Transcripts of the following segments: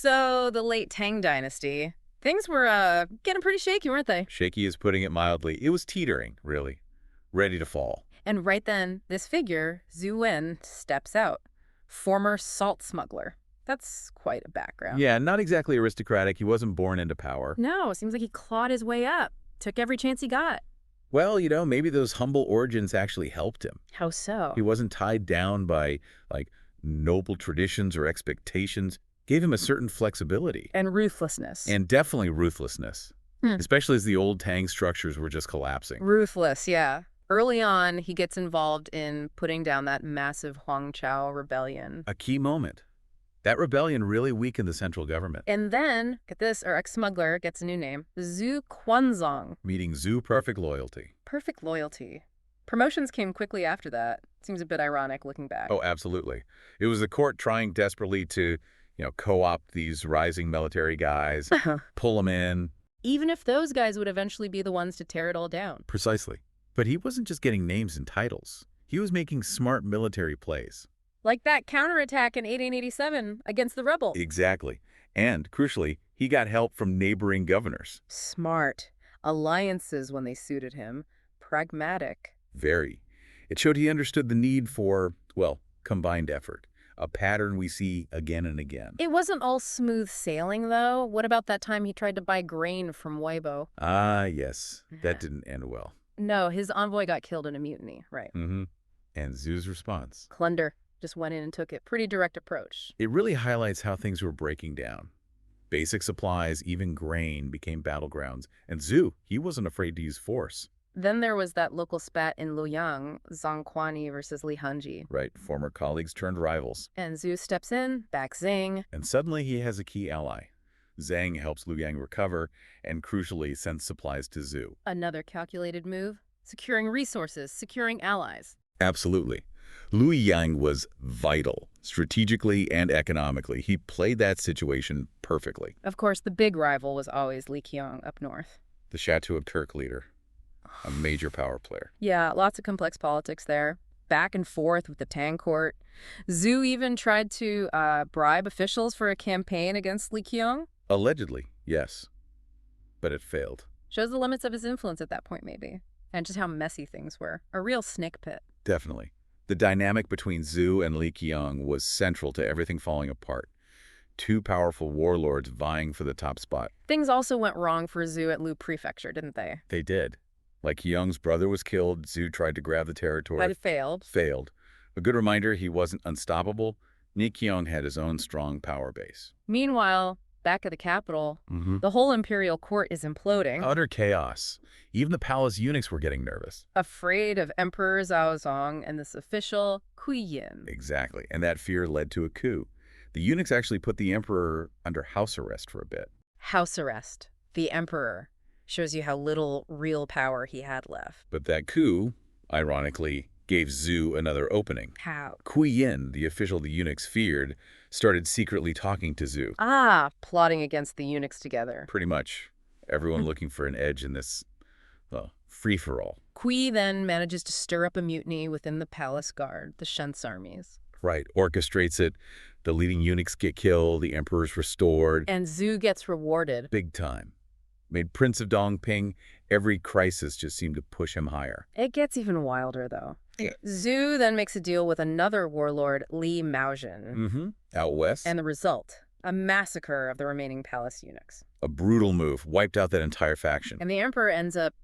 So, the late Tang Dynasty, things were getting pretty shaky, weren't they? Shaky is putting it mildly. It was teetering, really. Ready to fall. And right then, this figure, Zhu Wen, steps out. Former salt smuggler. That's quite a background. Yeah, not exactly aristocratic. He wasn't born into power. No, it seems like he clawed his way up. Took every chance he got. Well, maybe those humble origins actually helped him. How so? He wasn't tied down by, noble traditions or expectations. Gave him a certain flexibility. And ruthlessness. And definitely ruthlessness. Especially as the old Tang structures were just collapsing. Ruthless, yeah. Early on, he gets involved in putting down that massive Huangchao rebellion. A key moment. That rebellion really weakened the central government. And then, get this, our ex-smuggler gets a new name, Zhu Quanzong. Meeting Zhu perfect loyalty. Perfect loyalty. Promotions came quickly after that. Seems a bit ironic looking back. Oh, absolutely. It was the court trying desperately to, co-opt these rising military guys, pull them in. Even if those guys would eventually be the ones to tear it all down. Precisely. But he wasn't just getting names and titles. He was making smart military plays. Like that counterattack in 1887 against the rebels. Exactly. And, crucially, he got help from neighboring governors. Smart. Alliances when they suited him. Pragmatic. Very. It showed he understood the need for, combined effort. A pattern we see again and again. It wasn't all smooth sailing, though. What about that time he tried to buy grain from Weibo? Ah, yes. That didn't end well. No, his envoy got killed in a mutiny, right. And Zhu's response. Plunder. Just went in and took it. Pretty direct approach. It really highlights how things were breaking down. Basic supplies, even grain, became battlegrounds. And Zhu, he wasn't afraid to use force. Then there was that local spat in Luoyang, Zhang Kuani versus Li Hanji. Right, former colleagues turned rivals. And Zhu steps in, backs Zhang. And suddenly he has a key ally. Zhang helps Luoyang recover and, crucially, sends supplies to Zhu. Another calculated move. Securing resources, securing allies. Absolutely. Luoyang was vital, strategically and economically. He played that situation perfectly. Of course, the big rival was always Li Qiang up north. The Chateau of Turk leader. A major power player. Yeah, lots of complex politics there. Back and forth with the Tang court. Zhu even tried to bribe officials for a campaign against Li Qiang. Allegedly, yes. But it failed. Shows the limits of his influence at that point, maybe. And just how messy things were. A real snake pit. Definitely. The dynamic between Zhu and Li Qiang was central to everything falling apart. Two powerful warlords vying for the top spot. Things also went wrong for Zhu at Lu Prefecture, didn't they? They did. Like Qiang's brother was killed, Zhu tried to grab the territory. But it failed. Failed. A good reminder, he wasn't unstoppable. Li Qiang had his own strong power base. Meanwhile, back at the capital, the whole imperial court is imploding. Utter chaos. Even the palace eunuchs were getting nervous. Afraid of Emperor Zhaozong and this official, Kui Yin. Exactly. And that fear led to a coup. The eunuchs actually put the emperor under house arrest for a bit. House arrest. The emperor. Shows you how little real power he had left. But that coup, ironically, gave Zhu another opening. How? Kui Yin, the official the eunuchs feared, started secretly talking to Zhu. Ah, plotting against the eunuchs together. Pretty much. Everyone looking for an edge in this, free-for-all. Kui then manages to stir up a mutiny within the palace guard, the Shent's armies. Right. Orchestrates it. The leading eunuchs get killed. The emperor's restored. And Zhu gets rewarded. Big time. Made Prince of Dongping. Every crisis just seemed to push him higher. It gets even wilder, though. Yeah. Zhu then makes a deal with another warlord, Li Maozhen. Out west. And the result, a massacre of the remaining palace eunuchs. A brutal move. Wiped out that entire faction. And the emperor ends up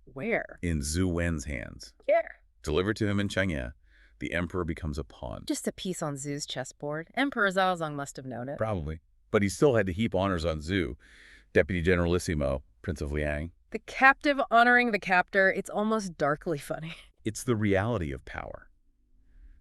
where? In Zhu Wen's hands. Where? Delivered to him in Chang'e. The emperor becomes a pawn. Just a piece on Zhu's chessboard. Emperor Zhaozong must have known it. Probably. But he still had to heap honors on Zhu. Deputy Generalissimo, Prince of Liang. The captive honoring the captor, it's almost darkly funny. It's the reality of power.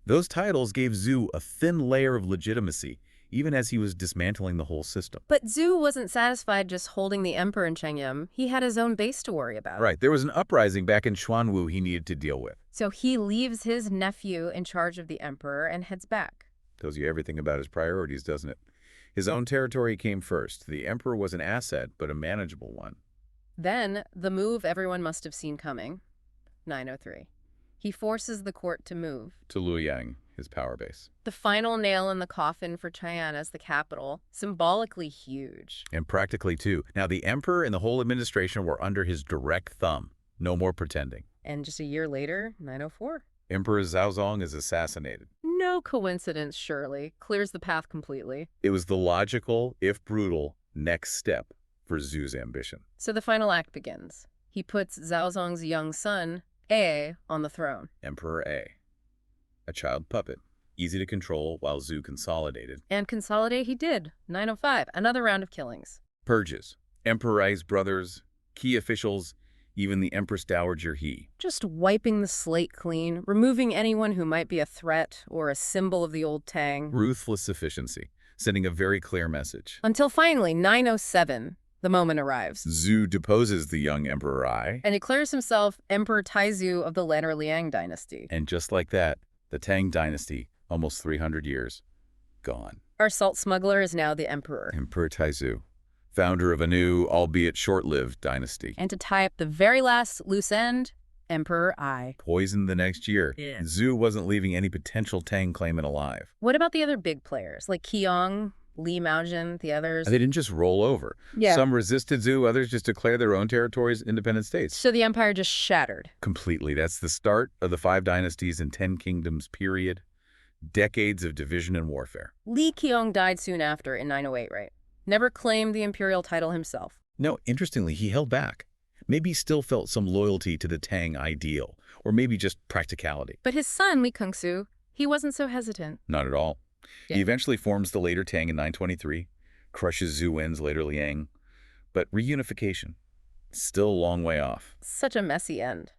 Those titles gave Zhu a thin layer of legitimacy, even as he was dismantling the whole system. But Zhu wasn't satisfied just holding the emperor in Chang'e. He had his own base to worry about. Right. There was an uprising back in Xuanwu he needed to deal with. So he leaves his nephew in charge of the emperor and heads back. Tells you everything about his priorities, doesn't it? His own territory came first. The emperor was an asset, but a manageable one. Then, the move everyone must have seen coming. 903. He forces the court to move. To Luoyang. his power base. The final nail in the coffin for Cheyenne as the capital, symbolically huge. And practically too. Now, the emperor and the whole administration were under his direct thumb. No more pretending. And just a year later, 904. Emperor Zhaozong is assassinated. No coincidence, surely. Clears the path completely. It was the logical, if brutal, next step for Zhu's ambition. So the final act begins. He puts Zhaozong's young son, A, on the throne. Emperor a child puppet, easy to control while Zhu consolidated. And consolidate he did. 905, another round of killings. Purges. Emperor Ai's brothers, key officials, even the Empress Dowager He. Just wiping the slate clean, removing anyone who might be a threat or a symbol of the old Tang. Ruthless efficiency, sending a very clear message. Until finally, 907, the moment arrives. Zhu deposes the young Emperor Ai. And declares himself Emperor Taizu of the later Liang dynasty. And just like that, the Tang Dynasty, almost 300 years, gone. Our salt smuggler is now the emperor. Emperor Taizu, founder of a new, albeit short-lived, dynasty. And to tie up the very last loose end, Emperor Ai. Poisoned the next year. Yeah. Zhu wasn't leaving any potential Tang claimant alive. What about the other big players, like Qiong, Li Maojin, the others? They didn't just roll over. Yeah. Some resisted Zhu, others just declared their own territories independent states. So the empire just shattered. Completely. That's the start of the 5 dynasties and 10 kingdoms period. Decades of division and warfare. Li Qiong died soon after in 908, right? Never claimed the imperial title himself. No, interestingly, he held back. Maybe he still felt some loyalty to the Tang ideal, or maybe just practicality. But his son, Li Kengsu, he wasn't so hesitant. Not at all. Yeah. He eventually forms the later Tang in 923, crushes Zhu Wen's later Liang. But reunification, still a long way off. Such a messy end.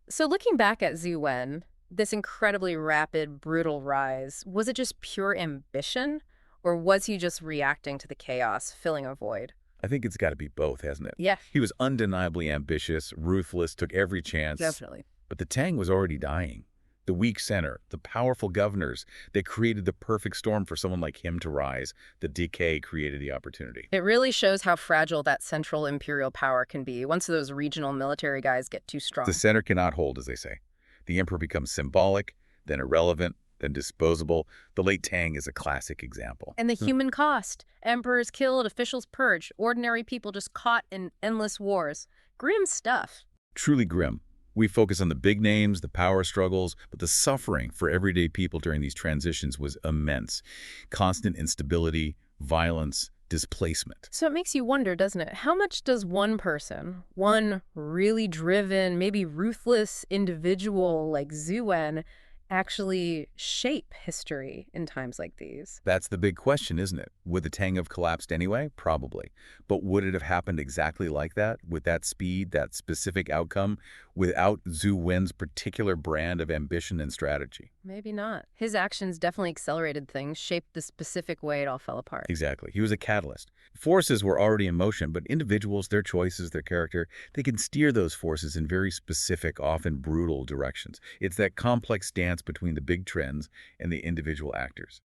So looking back at Zhu Wen, this incredibly rapid, brutal rise, was it just pure ambition? Or was he just reacting to the chaos, filling a void? I think it's got to be both, hasn't it? Yeah. He was undeniably ambitious, ruthless, took every chance. Definitely. But the Tang was already dying. The weak center, the powerful governors, they created the perfect storm for someone like him to rise. The decay created the opportunity. It really shows how fragile that central imperial power can be once those regional military guys get too strong. The center cannot hold, as they say. The emperor becomes symbolic, then irrelevant, then disposable. The late Tang is a classic example. And the human cost. Emperors killed, officials purged, ordinary people just caught in endless wars. Grim stuff. Truly grim. We focus on the big names, the power struggles, but the suffering for everyday people during these transitions was immense. Constant instability, violence, displacement. So it makes you wonder, doesn't it? How much does one person, one really driven, maybe ruthless individual like Zhu Wen, actually shape history in times like these? That's the big question, isn't it? Would the Tang have collapsed anyway? Probably. But would it have happened exactly like that, with that speed, that specific outcome, without Zhu Wen's particular brand of ambition and strategy? Maybe not. His actions definitely accelerated things, shaped the specific way it all fell apart. Exactly. He was a catalyst. Forces were already in motion, but individuals, their choices, their character, they can steer those forces in very specific, often brutal directions. It's that complex dance between the big trends and the individual actors.